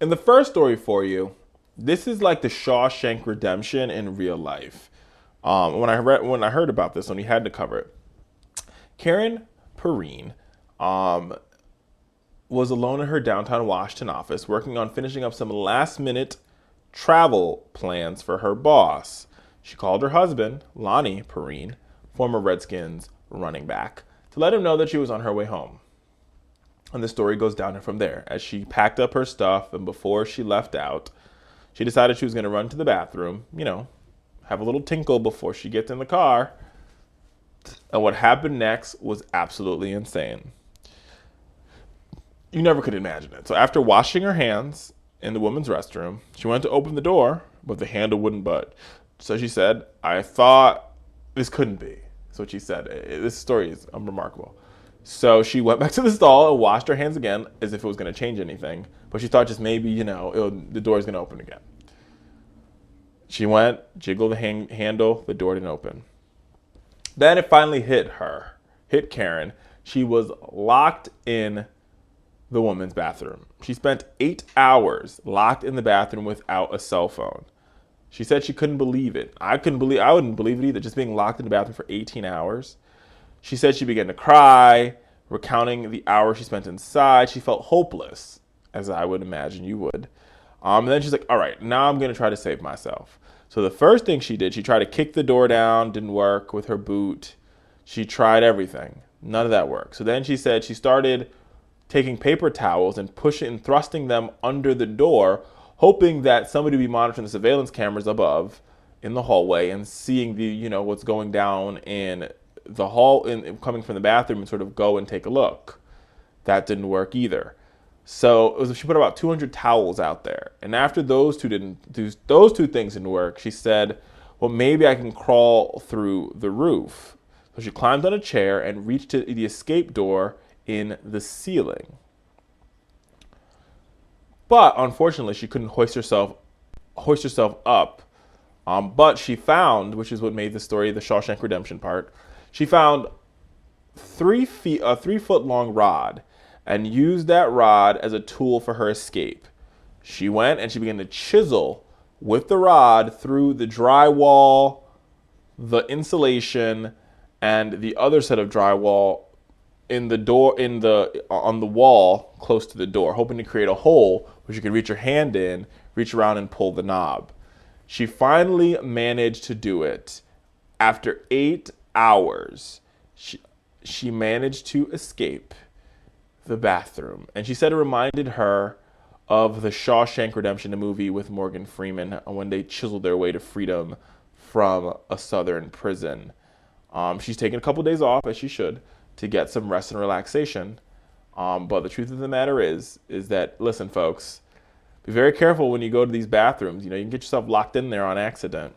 And the first story for you, this is like the Shawshank Redemption in real life. When I heard about this one, we had to cover it. Karen Perrin was alone in her downtown Washington office, working on finishing up some last-minute travel plans for her boss. She called her husband, Lonnie Perrin, former Redskins running back, to let him know that she was on her way home. And the story goes down from there. As she packed up her stuff and before she left out, she decided she was going to run to the bathroom, have a little tinkle before she gets in the car. And what happened next was absolutely insane. You never could imagine it. So after washing her hands in the women's restroom, she went to open the door, but the handle wouldn't budge. So she said, I thought this couldn't be. That's what she said. This story is remarkable. So she went back to the stall and washed her hands again as if it was going to change anything. But she thought just maybe, the door is going to open again. She went, jiggled the handle, the door didn't open. Then it finally hit Karen. She was locked in the woman's bathroom. She spent 8 hours locked in the bathroom without a cell phone. She said she couldn't believe it. I wouldn't believe it either, just being locked in the bathroom for 18 hours. She said she began to cry, recounting the hours she spent inside. She felt hopeless, as I would imagine you would. And then she's like, all right, now I'm going to try to save myself. So the first thing she did, she tried to kick the door down, didn't work with her boot. She tried everything. None of that worked. So then she said she started taking paper towels and thrusting them under the door, hoping that somebody would be monitoring the surveillance cameras above in the hallway and seeing what's going down in the hall, coming from the bathroom, and sort of go and take a look. That didn't work either. So she put about 200 towels out there, and after those two things didn't work, she said, well, maybe I can crawl through the roof. So she climbed on a chair and reached to the escape door in the ceiling. But unfortunately, she couldn't hoist herself up. But she found, which is what made the story the Shawshank Redemption part, she found a 3-foot long rod and used that rod as a tool for her escape. She went and she began to chisel with the rod through the drywall, the insulation, and the other set of drywall on the wall close to the door, hoping to create a hole where she could reach her hand in, reach around and pull the knob. She finally managed to do it. After 8 hours, she managed to escape the bathroom. And she said it reminded her of the Shawshank Redemption, the movie with Morgan Freeman, when they chiseled their way to freedom from a southern prison. She's taken a couple days off, as she should, to get some rest and relaxation. But the truth of the matter is that, listen, folks, be very careful when you go to these bathrooms. You can get yourself locked in there on accident.